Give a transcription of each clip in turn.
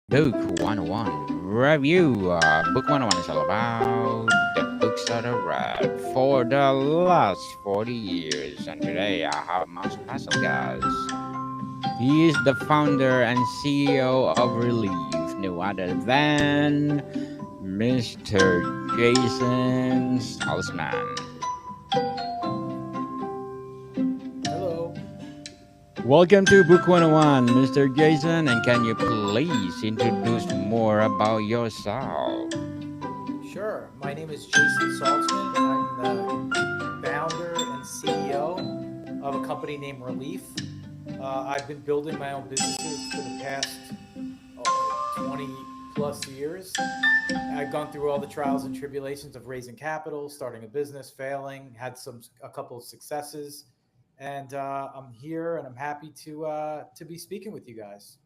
Book 101 Review. Book 101 is all about the books that I read for the last 40 years. And today I have my special guest. He is the founder and CEO of Relief, no other than Mr. Jason Saltzman. Hello. Welcome to Book 101, Mr. Jason, and can you please introduce more about yourself? Sure. My name is Jason Saltzman. I'm the founder and CEO of a company named Relief. I've been building my own businesses for the past 20 plus years. I've gone through all the trials and tribulations of raising capital, starting a business, failing, had a couple of successes, and I'm here and I'm happy to be speaking with you guys.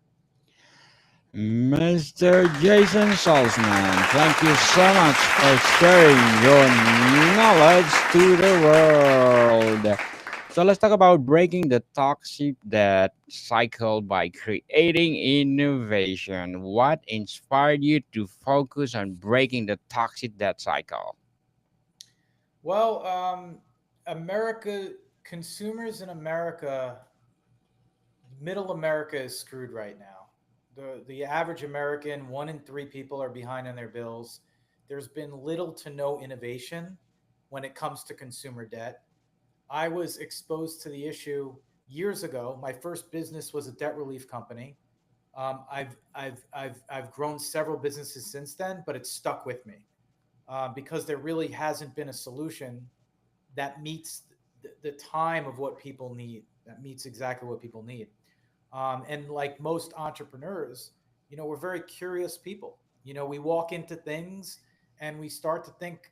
Mr. Jason Salzman, thank you so much for sharing your knowledge to the world. So let's talk about breaking the toxic debt cycle by creating innovation. What inspired you to focus on breaking the toxic debt cycle? Well, America, consumers in America, middle America is screwed right now. The average American, 1 in 3 people are behind on their bills. There's been little to no innovation when it comes to consumer debt. I was exposed to the issue years ago. My first business was a debt relief company. I've grown several businesses since then, but it's stuck with me because there really hasn't been a solution that meets the time of what people need, that meets exactly what people need. And like most entrepreneurs, we're very curious people. We walk into things and we start to think,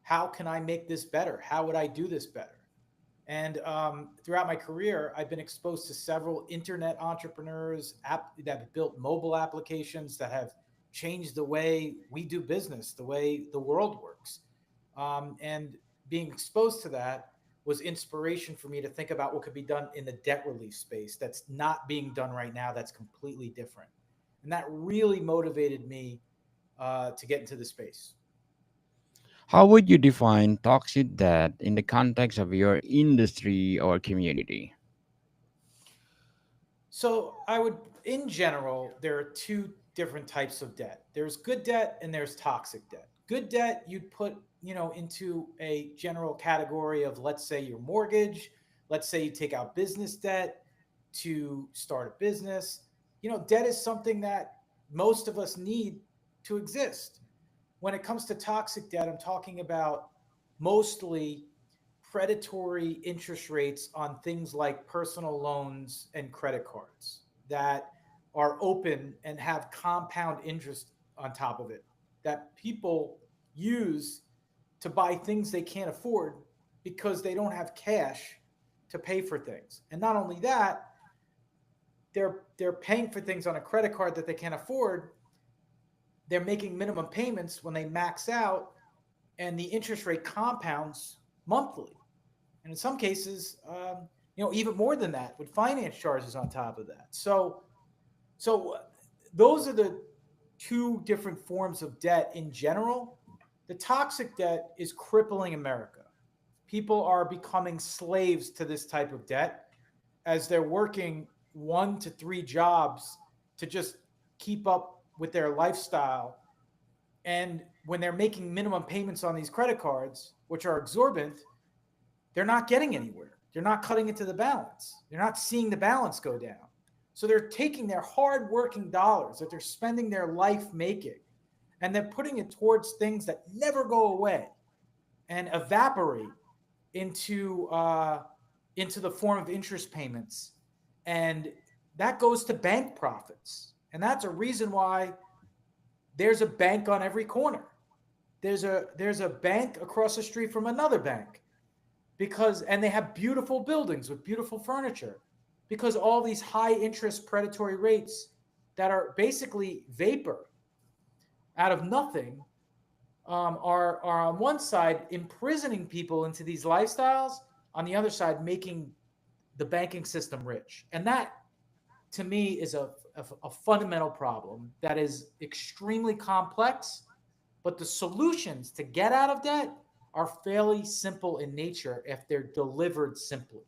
how can I make this better? How would I do this better? And throughout my career, I've been exposed to several internet entrepreneurs that have built mobile applications that have changed the way we do business, the way the world works. And being exposed to that was inspiration for me to think about what could be done in the debt relief space that's not being done right now, that's completely different. And that really motivated me to get into the space. How would you define toxic debt in the context of your industry or community? So I would, in general, there are two different types of debt. There's good debt and there's toxic debt. Good debt you'd put, into a general category of, let's say, your mortgage. Let's say you take out business debt to start a business. Debt is something that most of us need to exist. When it comes to toxic debt, I'm talking about mostly predatory interest rates on things like personal loans and credit cards that are open and have compound interest on top of it that people use to buy things they can't afford because they don't have cash to pay for things. And not only that, they're paying for things on a credit card that they can't afford. They're making minimum payments when they max out, and the interest rate compounds monthly. And in some cases, even more than that with finance charges on top of that. So those are the two different forms of debt in general. The toxic debt is crippling America. People are becoming slaves to this type of debt as they're working 1 to 3 jobs to just keep up with their lifestyle. And when they're making minimum payments on these credit cards, which are exorbitant, they're not getting anywhere. They're not cutting into the balance. They're not seeing the balance go down. So they're taking their hard working dollars that they're spending their life making and they're putting it towards things that never go away and evaporate into the form of interest payments. And that goes to bank profits. And that's a reason why there's a bank on every corner. There's a bank across the street from another bank because and they have beautiful buildings with beautiful furniture because all these high interest predatory rates that are basically vapor out of nothing are on one side imprisoning people into these lifestyles, on the other side making the banking system rich. And that to me is a fundamental problem that is extremely complex, but the solutions to get out of debt are fairly simple in nature if they're delivered simply.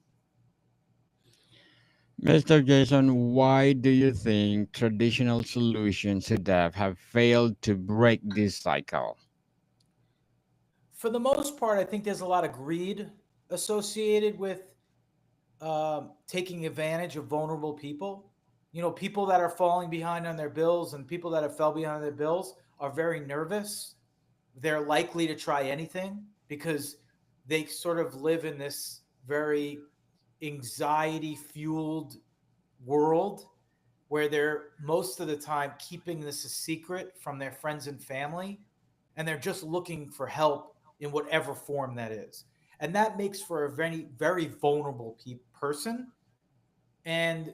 Mr. Jason, why do you think traditional solutions to debt have failed to break this cycle? For the most part, I think there's a lot of greed associated with taking advantage of vulnerable people. You know, people that are falling behind on their bills and people that have fell behind on their bills are very nervous. They're likely to try anything because they sort of live in this very anxiety fueled world where they're most of the time keeping this a secret from their friends and family, and they're just looking for help in whatever form that is. And that makes for a very, very vulnerable person. And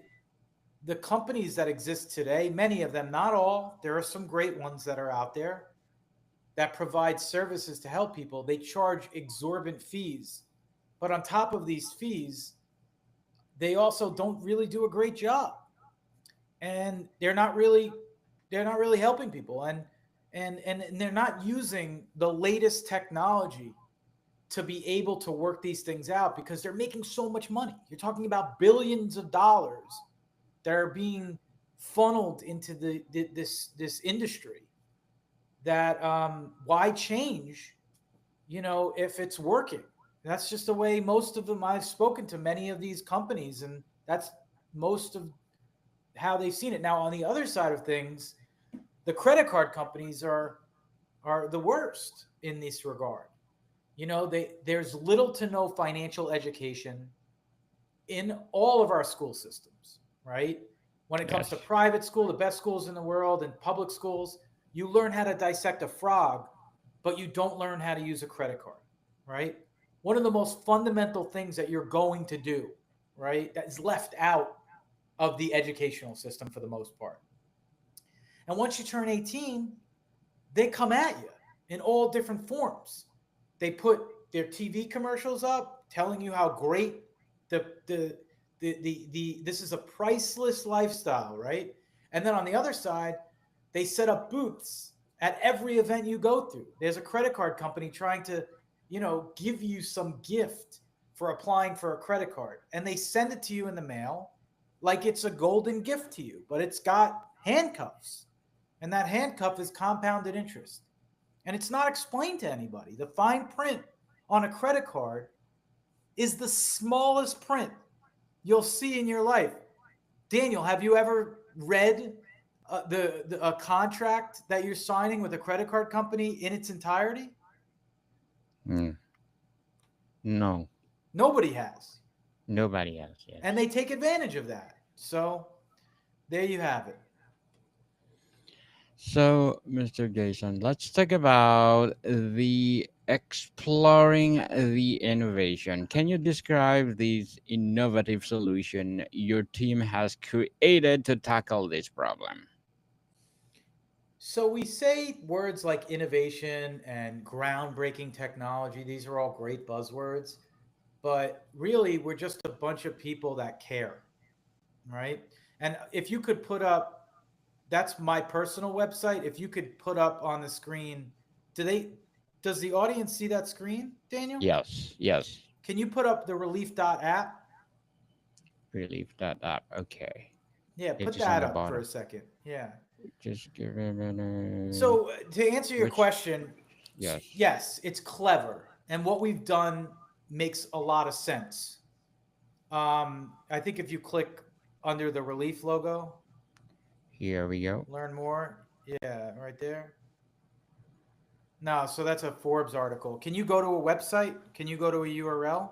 the companies that exist today, many of them, not all, there are some great ones that are out there that provide services to help people. They charge exorbitant fees. But on top of these fees, they also don't really do a great job. And they're not really helping people, and they're not using the latest technology to be able to work these things out because they're making so much money. You're talking about billions of dollars that are being funneled into this industry. That why change? If it's working, that's just the way most of them. I've spoken to many of these companies, and that's most of how they've seen it. Now, on the other side of things, the credit card companies are the worst in this regard. There's little to no financial education in all of our school systems, right? When it comes Yes. to private school, the best schools in the world, and public schools, you learn how to dissect a frog, but you don't learn how to use a credit card, right? One of the most fundamental things that you're going to do, right, that is left out of the educational system for the most part. And once you turn 18, they come at you in all different forms. They put their TV commercials up telling you how great the this is a priceless lifestyle, right? And then on the other side, they set up booths at every event you go through. There's a credit card company trying to, give you some gift for applying for a credit card, and they send it to you in the mail like it's a golden gift to you, but it's got handcuffs, and that handcuff is compounded interest. And it's not explained to anybody. The fine print on a credit card is the smallest print you'll see in your life. Daniel, have you ever read a contract that you're signing with a credit card company in its entirety? Mm, no, Nobody has. nobody else. Yes. And they take advantage of that. So there you have it. So, Mr. Jason, let's talk about the exploring the innovation. Can you describe this innovative solution your team has created to tackle this problem? So we say words like innovation and groundbreaking technology. These are all great buzzwords, but really we're just a bunch of people that care, right? And if you could put up, that's my personal website. If you could put up on the screen, do they does the audience see that screen, Daniel? Yes, yes. Can you put up the relief.app? Relieve that up. Okay. Yeah, It put is on that the up for bottom. a second. Yeah. Just give it a minute. So to answer your Which, question, yes. yes, it's clever, and what we've done makes a lot of sense. I think if you click under the relief logo, Here we go. learn more. Yeah, right there. No, so that's a Forbes article. Can you go to a website? Can you go to a URL?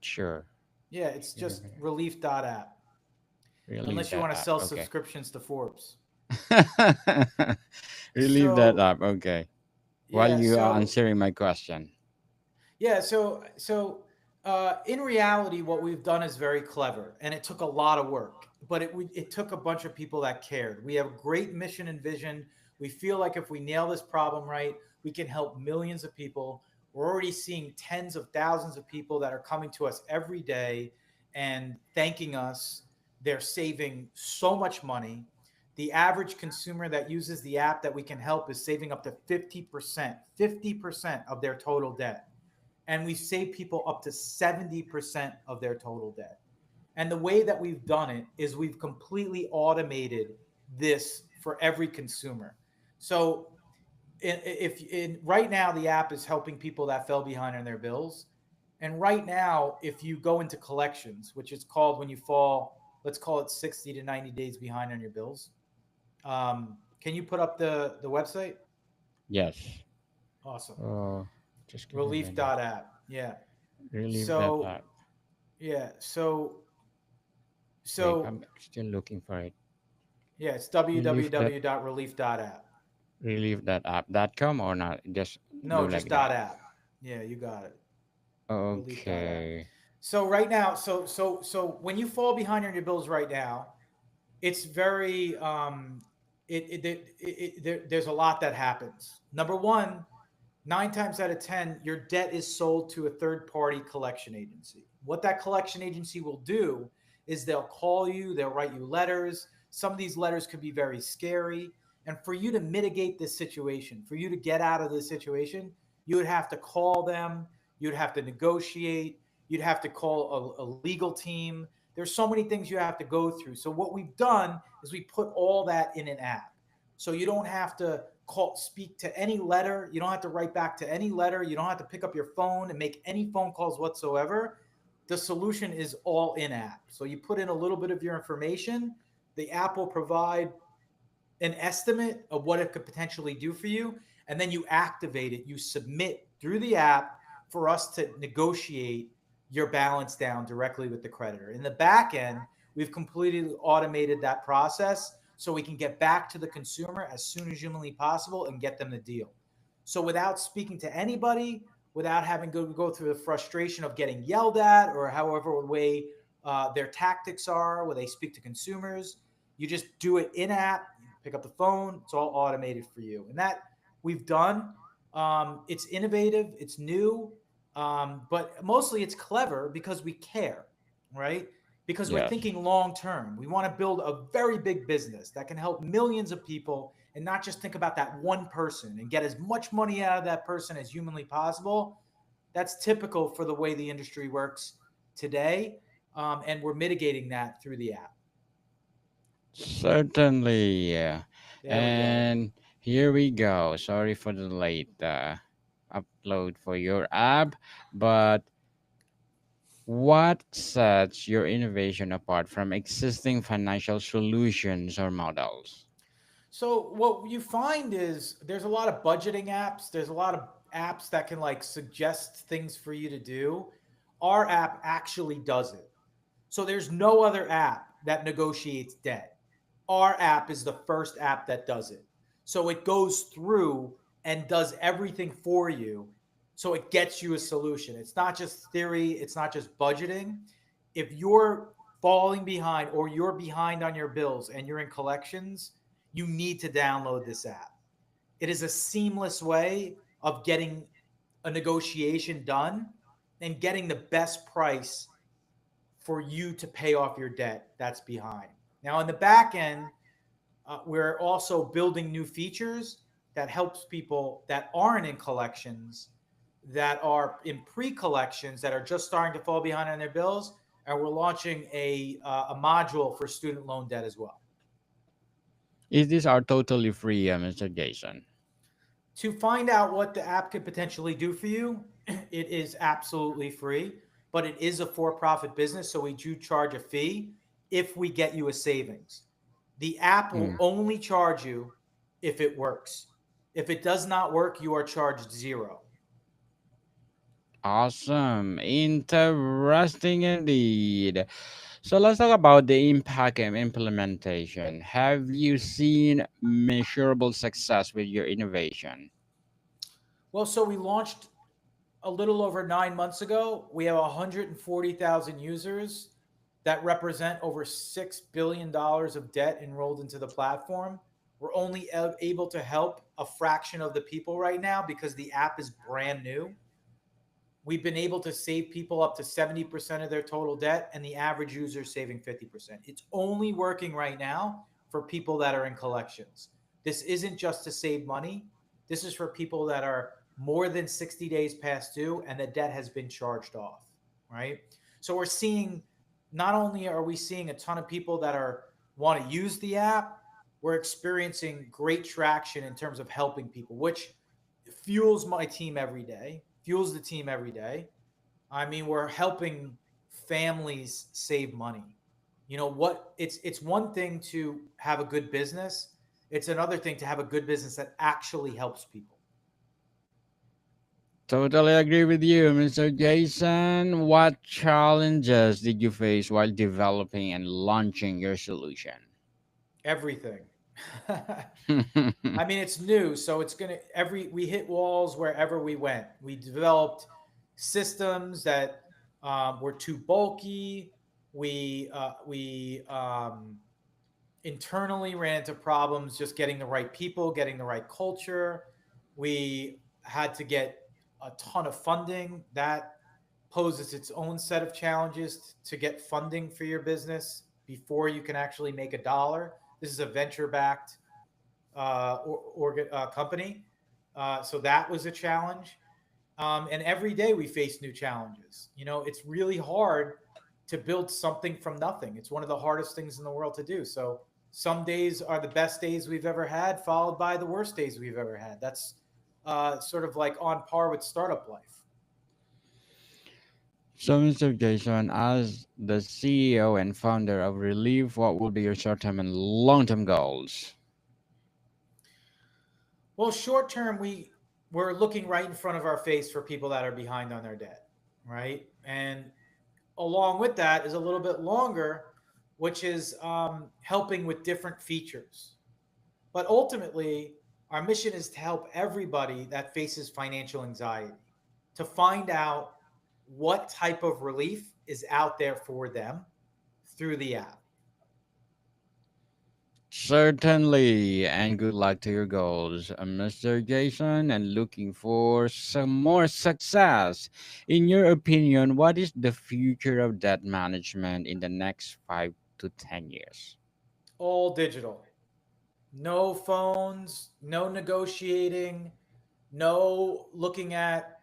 Sure. Yeah, it's just relief.app. Relieve Unless you that want to up. sell Okay. subscriptions to Forbes. Relieve that So, up. Okay. While yeah, you are so answering my question. in reality, what we've done is very clever, and it took a lot of work, but it took a bunch of people that cared. We have a great mission and vision. We feel like if we nail this problem right, we can help millions of people. We're already seeing tens of thousands of people that are coming to us every day and thanking us They're saving so much money. The average consumer that uses the app that we can help is saving up to 50% of their total debt. And we save people up to 70% of their total debt. And the way that we've done it is we've completely automated this for every consumer. So if in right now the app is helping people that fell behind on their bills, and right now if you go into collections, which is called when you fall, let's call it 60 to 90 days behind on your bills. Can you put up the website? Yes. Awesome. Oh, just give me a minute. Relief.app. Yeah. Relieve that So app. yeah. So Wait, so I'm still looking for it. yeah, it's Relieve that. www.relief.app. Relieve that app.com or not? Just No, do just like that. .app. Yeah, you got it. Relief.app. Okay. So right now, so when you fall behind on your bills right now, it's very there's a lot that happens. Number one, 9 times out of 10, your debt is sold to a third party collection agency. What that collection agency will do is they'll call you, they'll write you letters. Some of these letters could be very scary. And for you to mitigate this situation, for you to get out of this situation, you would have to call them, you'd have to negotiate, you'd have to call a legal team. There's so many things you have to go through. So, what we've done is we put all that in an app. So you don't have to speak to any letter. You don't have to write back to any letter. You don't have to pick up your phone and make any phone calls whatsoever. The solution is all in app. So you put in a little bit of your information. The app will provide an estimate of what it could potentially do for you, and then you activate it. You submit through the app for us to negotiate your balance down directly with the creditor. In the back end, we've completely automated that process so we can get back to the consumer as soon as humanly possible and get them the deal. So without speaking to anybody, without having to go through the frustration of getting yelled at or however way their tactics are, where they speak to consumers, you just do it in app, pick up the phone, it's all automated for you. And that we've done. It's innovative, it's new, but mostly it's clever because we care, right? Because we're Yes. thinking long term. We want to build a very big business that can help millions of people and not just think about that one person and get as much money out of that person as humanly possible. That's typical for the way the industry works today. And we're mitigating that through the app. Certainly. Yeah. There we go. And here we go. Sorry for the late upload for your app, but what sets your innovation apart from existing financial solutions or models? So what you find is there's a lot of budgeting apps. There's a lot of apps that can like suggest things for you to do. Our app actually does it. So there's no other app that negotiates debt. Our app is the first app that does it. So it goes through and does everything for you. So it gets you a solution. It's not just theory, it's not just budgeting. If you're falling behind or you're behind on your bills and you're in collections, you need to download this app. It is a seamless way of getting a negotiation done and getting the best price for you to pay off your debt that's behind. Now, in the back end, we're also building new features that helps people that aren't in collections, that are in pre-collections, that are just starting to fall behind on their bills, and we're launching a module for student loan debt as well. Is these are totally free, Mr. Jason? To find out what the app could potentially do for you, it is absolutely free, but it is a for profit business. So we do charge a fee if we get you a savings. The app will Mm. only charge you if it works. If it does not work, you are charged zero. Awesome. Interesting indeed. So let's talk about the impact and implementation. Have you seen measurable success with your innovation? Well, so we launched a little over 9 months ago. We have 140,000 users that represent over $6 billion of debt enrolled into the platform. We're only able to help a fraction of the people right now because the app is brand new. We've been able to save people up to 70% of their total debt, and the average user is saving 50%. It's only working right now for people that are in collections. This isn't just to save money. This is for people that are more than 60 days past due and the debt has been charged off, right? So we're seeing, not only are we seeing a ton of people that are want to use the app, we're experiencing great traction in terms of helping people, which fuels my team every day, fuels the team every day. I mean, we're helping families save money. You know what? It's one thing to have a good business. It's another thing to have a good business that actually helps people. Totally agree with you, Mr. Jason. What challenges did you face while developing and launching your solution? Everything. I mean, it's new, so it's gonna every we hit walls wherever we went. We developed systems that were too bulky. We internally ran into problems just getting the right people, getting the right culture. We had to get a ton of funding. That poses its own set of challenges to get funding for your business before you can actually make a dollar. This is a venture backed company. So that was a challenge. And every day we face new challenges. You know, it's really hard to build something from nothing. It's one of the hardest things in the world to do. So some days are the best days we've ever had, followed by the worst days we've ever had. That's sort of like on par with startup life. So, Mr. Jason, as the CEO and founder of Relief, what will be your short term and long term goals? Well, short term, we're looking right in front of our face for people that are behind on their debt, right? And along with that is a little bit longer, which is helping with different features. But ultimately, our mission is to help everybody that faces financial anxiety to find out what type of relief is out there for them through the app. Certainly, and good luck to your goals, Mr. Jason, and looking for some more success. In your opinion, what is the future of debt management in the next 5 to 10 years? All digital. No phones, no negotiating, no looking at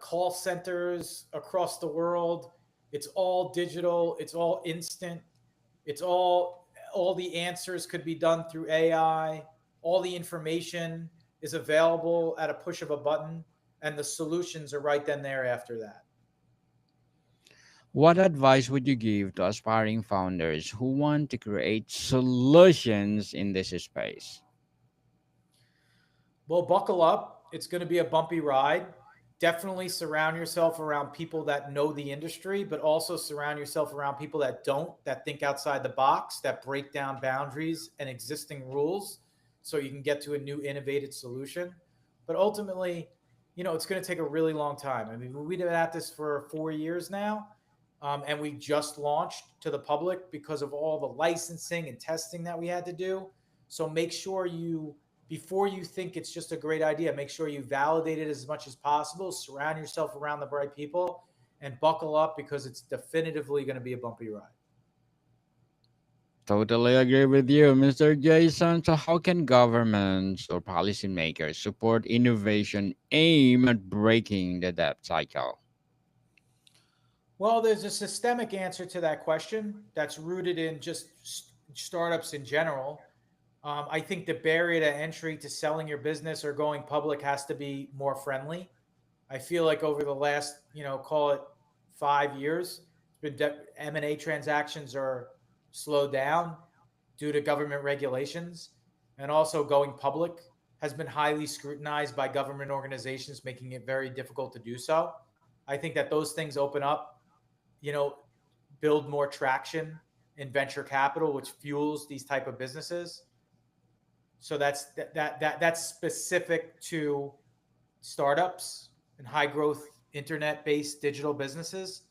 call centers across the world. It's all digital, it's all instant, it's all the answers could be done through AI. All the information is available at a push of a button, and the solutions are right then there after that. What advice would you give to aspiring founders who want to create solutions in this space? Well, buckle up. It's going to be a bumpy ride. Definitely surround yourself around people that know the industry, but also surround yourself around people that don't, that think outside the box, that break down boundaries and existing rules so you can get to a new innovative solution. But ultimately, you know, it's going to take a really long time. I mean, we've been at this for 4 years now, and we just launched to the public because of all the licensing and testing that we had to do. So make sure you, before you think it's just a great idea, make sure you validate it as much as possible, surround yourself around the right people, and buckle up because it's definitively going to be a bumpy ride. Totally agree with you, Mr. Jason. So, how can governments or policymakers support innovation aimed at breaking the debt cycle? Well, there's a systemic answer to that question that's rooted in just startups in general. I think the barrier to entry to selling your business or going public has to be more friendly. I feel like over the last, call it 5 years, it's been M&A transactions are slowed down due to government regulations, and also going public has been highly scrutinized by government organizations, making it very difficult to do so. I think that those things open up, you know, build more traction in venture capital, which fuels these type of businesses. So that's specific to startups and high growth internet based digital businesses.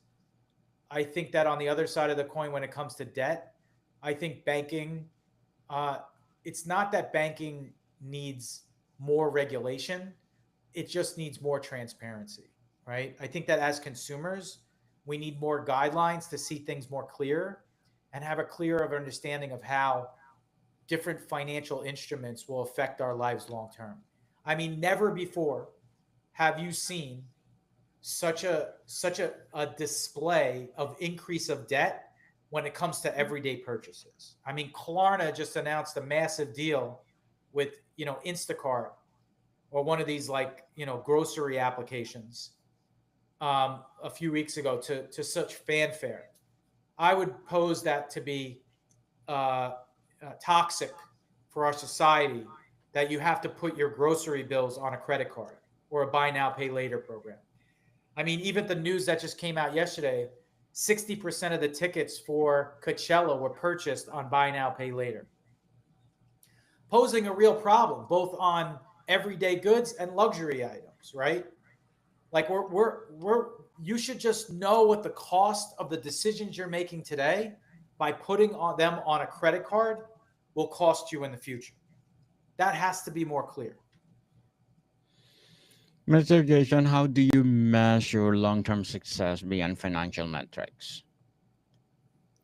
I think that on the other side of the coin, when it comes to debt, I think banking, uh, it's not that banking needs more regulation, it just needs more transparency. right? I think that as consumers, we need more guidelines to see things more clear and have a clearer understanding of how different financial instruments will affect our lives long term. I mean, never before have you seen such a display of increase of debt when it comes to everyday purchases. I mean, Klarna just announced a massive deal with Instacart or one of these like grocery applications a few weeks ago to such fanfare. I would pose that to be uh, toxic for our society that you have to put your grocery bills on a credit card or a buy now pay later program. I mean, even the news that just came out yesterday, 60% of the tickets for Coachella were purchased on buy now pay later, posing a real problem both on everyday goods and luxury items, right? Like we're you should just know what the cost of the decisions you're making today by putting on them on a credit card will cost you in the future. That has to be more clear. Mr. Jason, how do you measure long-term success beyond financial metrics?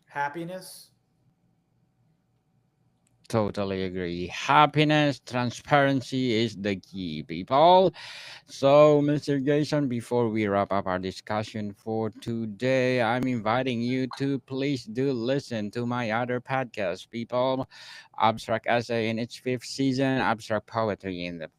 Happiness. Totally agree. Happiness, transparency is the key, people. So, Mr. Jason, before we wrap up our discussion for today, I'm inviting you to please do listen to my other podcast, people. Abstract Essay in its fifth season, Abstract Poetry in the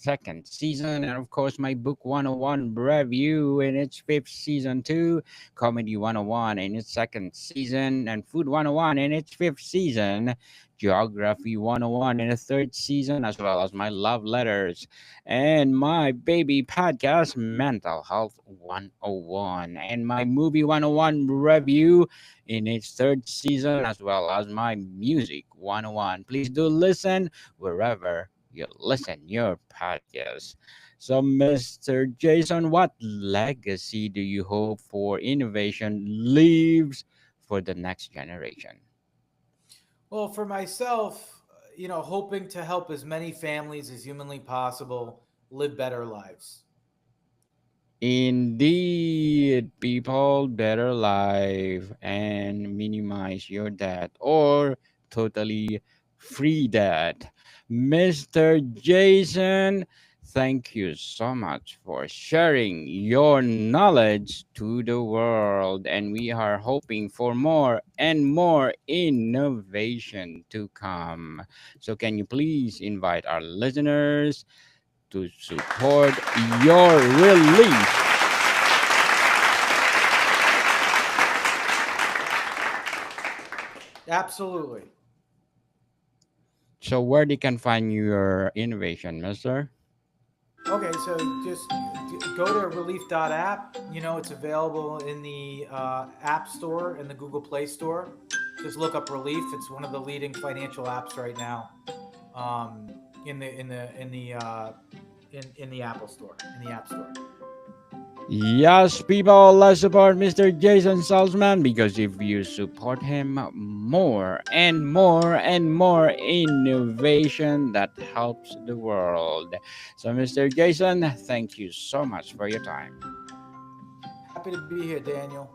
second season, and of course, my Book 101 review in its fifth season, too, Comedy 101 in its second season, and Food 101 in its fifth season. Geography 101 in the third season, as well as my love letters and my baby podcast, Mental Health 101, and my Movie 101 review in its third season, as well as my Music 101. Please do listen wherever you listen your podcast. So, Mr. Jason, what legacy do you hope for innovation leaves for the next generation? Well, for myself, hoping to help as many families as humanly possible live better lives. Indeed, people better life and minimize your debt or totally free debt. Mr. Jason, thank you so much for sharing your knowledge to the world. And we are hoping for more and more innovation to come. So, can you please invite our listeners to support your release? Absolutely. So where they can find your innovation, mister? Okay, so just go to relief.app. It's available in the App Store and the Google Play Store. Just look up Relief. It's one of the leading financial apps right now in the Apple Store, in the App Store. Yes, people, let's support Mr. Jason Saltzman because if you support him, more and more and more innovation that helps the world. So, Mr. Jason, thank you so much for your time. Happy to be here, Daniel.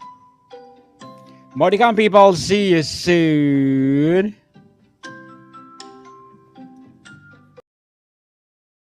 More to come, people. See you soon.